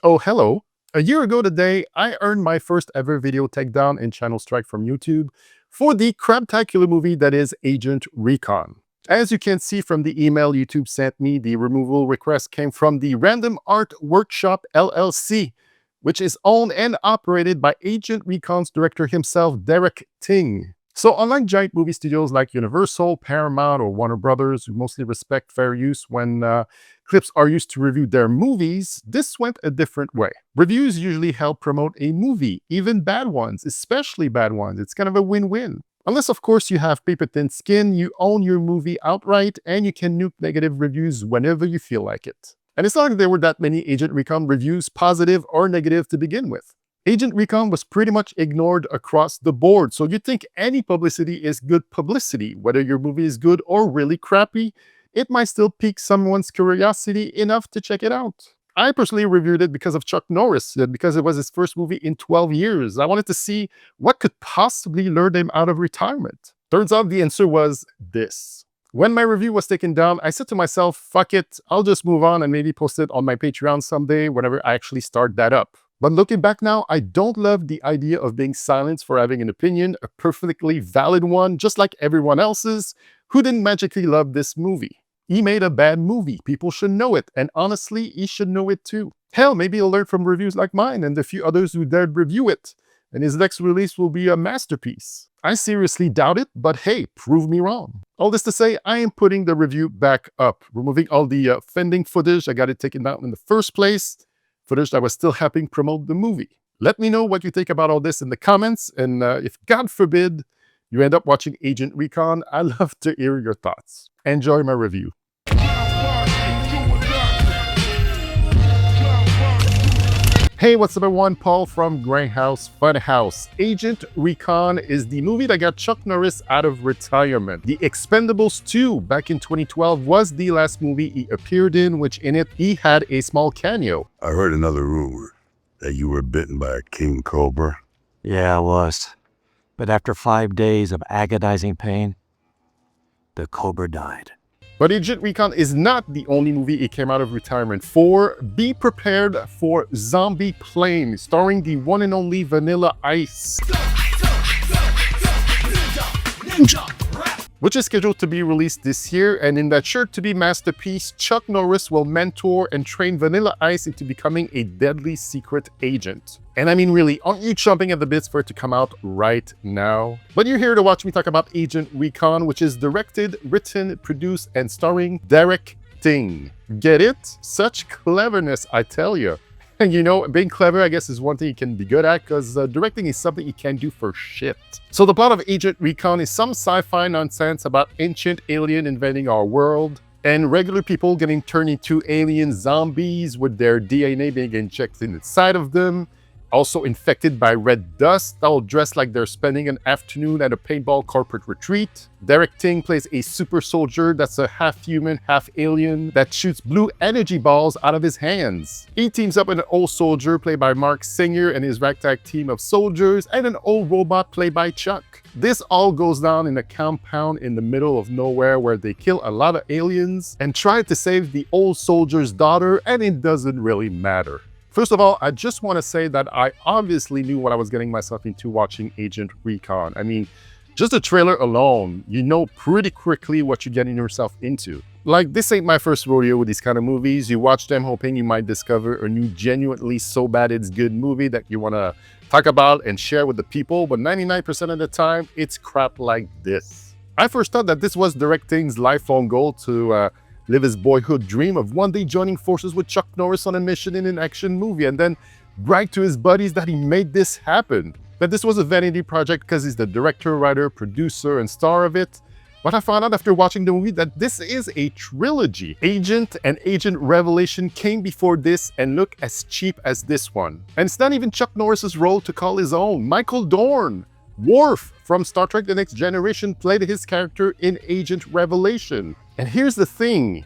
Oh, hello. A year ago today, I earned my first ever video takedown and channel strike from YouTube for the craptacular movie that is Agent Recon. As you can see from the email YouTube sent me, the removal request came from the Random Art Workshop LLC, which is owned and operated by Agent Recon's director himself, Derek Ting. So unlike giant movie studios like Universal, Paramount, or Warner Brothers, who mostly respect fair use when clips are used to review their movies, this went a different way. Reviews usually help promote a movie, even bad ones, especially bad ones. It's kind of a win-win. Unless, of course, you have paper-thin skin, you own your movie outright, and you can nuke negative reviews whenever you feel like it. And it's not like there were that many Agent Recon reviews, positive or negative, to begin with. Agent Recon was pretty much ignored across the board, so you'd think any publicity is good publicity. Whether your movie is good or really crappy, it might still pique someone's curiosity enough to check it out. I personally reviewed it because of Chuck Norris, because it was his first movie in 12 years. I wanted to see what could possibly lure him out of retirement. Turns out the answer was this. When my review was taken down, I said to myself, fuck it, I'll just move on and maybe post it on my Patreon someday whenever I actually start that up. But looking back now, I don't love the idea of being silenced for having an opinion, a perfectly valid one, just like everyone else's, who didn't magically love this movie. He made a bad movie. People should know it. And honestly, he should know it too. Hell, maybe he'll learn from reviews like mine and the few others who dared review it. And his next release will be a masterpiece. I seriously doubt it, but hey, prove me wrong. All this to say, I am putting the review back up, removing all the offending footage. I got it taken down in the first place. Footage that was still helping promote the movie. Let me know what you think about all this in the comments, and if God forbid you end up watching Agent Recon, I'd love to hear your thoughts. Enjoy my review. Hey, what's up everyone? Paul from Grindhouse Funhouse. Agent Recon is the movie that got Chuck Norris out of retirement. The Expendables 2 back in 2012 was the last movie he appeared in, which in it he had a small cameo. I heard another rumor that you were bitten by a king cobra. Yeah, I was. But after 5 days of agonizing pain, the cobra died. But Agent Recon is not the only movie he came out of retirement for. Be prepared for Zombie Plane, starring the one and only Vanilla Ice, which is scheduled to be released this year. And in that sure-to-be masterpiece, Chuck Norris will mentor and train Vanilla Ice into becoming a deadly secret agent. And I mean, really, aren't you chomping at the bits for it to come out right now? But you're here to watch me talk about Agent Recon, which is directed, written, produced, and starring Derek Ting. Get it? Such cleverness, I tell you. And you know, being clever, I guess, is one thing you can be good at, because directing is something you can't do for shit. So the plot of Agent Recon is some sci-fi nonsense about ancient alien invading our world, and regular people getting turned into alien zombies with their DNA being injected inside of them, also infected by red dust, all dressed like they're spending an afternoon at a paintball corporate retreat. Derek Ting plays a super soldier that's a half-human, half-alien that shoots blue energy balls out of his hands. He teams up with an old soldier played by Mark Singer and his ragtag team of soldiers, and an old robot played by Chuck. This all goes down in a compound in the middle of nowhere where they kill a lot of aliens and try to save the old soldier's daughter, and it doesn't really matter. First of all, I just want to say that I obviously knew what I was getting myself into watching Agent Recon. I mean, just the trailer alone, you know pretty quickly what you're getting yourself into. Like, this ain't my first rodeo with these kind of movies. You watch them hoping you might discover a new genuinely so bad it's good movie that you want to talk about and share with the people, but 99% of the time, it's crap like this. I first thought that this was Derek Ting's lifelong goal to live his boyhood dream of one day joining forces with Chuck Norris on a mission in an action movie, and then brag to his buddies that he made this happen. That this was a vanity project because he's the director, writer, producer, and star of it. But I found out after watching the movie that this is a trilogy. Agent and Agent Revelation came before this and look as cheap as this one. And it's not even Chuck Norris's role to call his own. Michael Dorn, Worf from Star Trek The Next Generation, played his character in Agent Revelation. And here's the thing,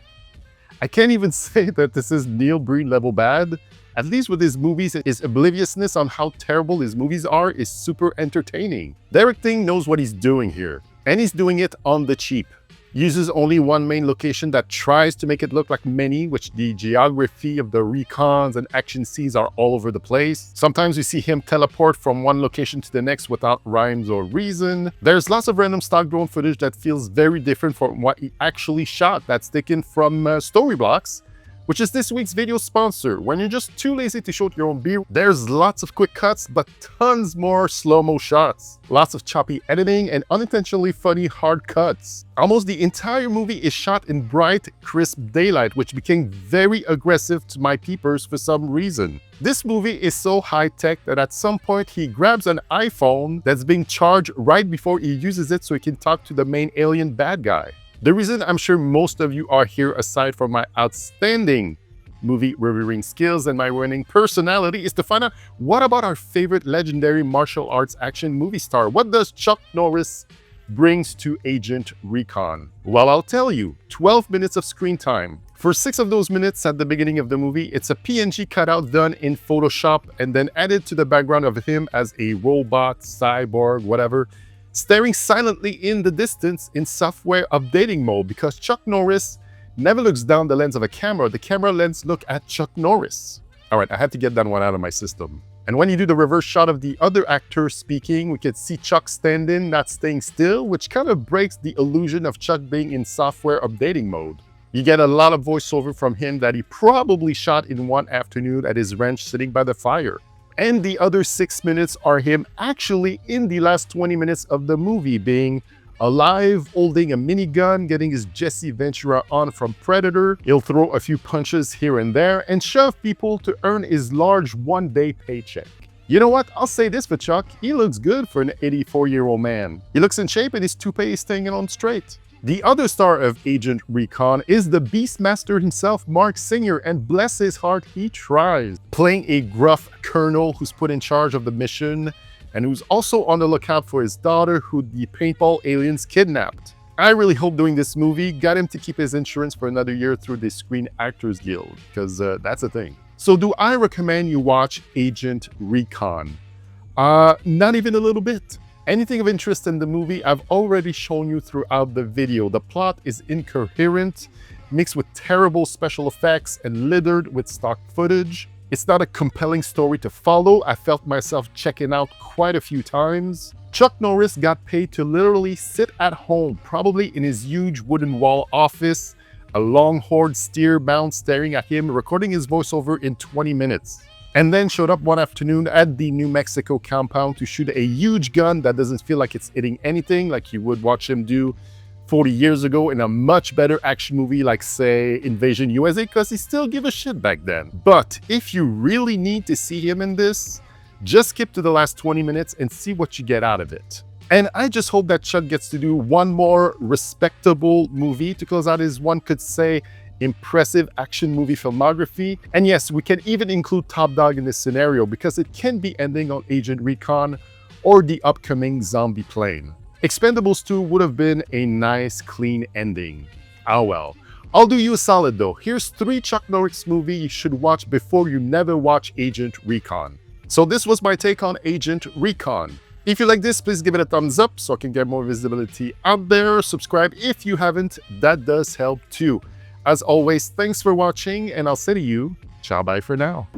I can't even say that this is Neil Breen level bad. At least with his movies, his obliviousness on how terrible his movies are is super entertaining. Derek Ting knows what he's doing here, and he's doing it on the cheap. Uses only one main location that tries to make it look like many, which the geography of the recons and action scenes are all over the place. Sometimes we see him teleport from one location to the next without rhymes or reason. There's lots of random stock drone footage that feels very different from what he actually shot, that's taken from Storyblocks, which is this week's video sponsor. When you're just too lazy to shoot your own beer, there's lots of quick cuts, but tons more slow-mo shots. Lots of choppy editing and unintentionally funny hard cuts. Almost the entire movie is shot in bright, crisp daylight, which became very aggressive to my peepers for some reason. This movie is so high-tech that at some point he grabs an iPhone that's being charged right before he uses it so he can talk to the main alien bad guy. The reason I'm sure most of you are here, aside from my outstanding movie reviewing skills and my winning personality, is to find out what about our favorite legendary martial arts action movie star? What does Chuck Norris brings to Agent Recon? Well, I'll tell you, 12 minutes of screen time. For 6 of those minutes at the beginning of the movie, it's a PNG cutout done in Photoshop and then added to the background of him as a robot, cyborg, whatever, staring silently in the distance in software updating mode, because Chuck Norris never looks down the lens of a camera. The camera lens look at Chuck Norris. All right, I had to get that one out of my system. And when you do the reverse shot of the other actor speaking, we could see Chuck standing, not staying still, which kind of breaks the illusion of Chuck being in software updating mode. You get a lot of voiceover from him that he probably shot in one afternoon at his ranch sitting by the fire. And the other 6 minutes are him actually in the last 20 minutes of the movie, being alive, holding a minigun, getting his Jesse Ventura on from Predator. He'll throw a few punches here and there and shove people to earn his large one-day paycheck. You know what? I'll say this for Chuck, he looks good for an 84-year-old man. He looks in shape and his toupee is staying on straight. The other star of Agent Recon is the Beastmaster himself, Mark Singer, and bless his heart, he tries. Playing a gruff colonel who's put in charge of the mission and who's also on the lookout for his daughter who the paintball aliens kidnapped. I really hope doing this movie got him to keep his insurance for another year through the Screen Actors Guild, because that's a thing. So do I recommend you watch Agent Recon? Not even a little bit. Anything of interest in the movie, I've already shown you throughout the video. The plot is incoherent, mixed with terrible special effects and littered with stock footage. It's not a compelling story to follow. I felt myself checking out quite a few times. Chuck Norris got paid to literally sit at home, probably in his huge wooden wall office, a longhorned steer bound staring at him, recording his voiceover in 20 minutes. And then showed up one afternoon at the New Mexico compound to shoot a huge gun that doesn't feel like it's hitting anything, like you would watch him do 40 years ago in a much better action movie like, say, Invasion USA, because he still give a shit back then. But if you really need to see him in this, just skip to the last 20 minutes and see what you get out of it. And I just hope that Chuck gets to do one more respectable movie to close out his, one could say, impressive action movie filmography. And yes, we can even include Top Dog in this scenario because it can be ending on Agent Recon or the upcoming Zombie Plane. Expendables 2 would have been a nice, clean ending. Oh well. I'll do you a solid though. Here's 3 Chuck Norris movies you should watch before you never watch Agent Recon. So this was my take on Agent Recon. If you like this, please give it a thumbs up so I can get more visibility out there. Subscribe if you haven't, that does help too. As always, thanks for watching, and I'll say to you, ciao bye for now.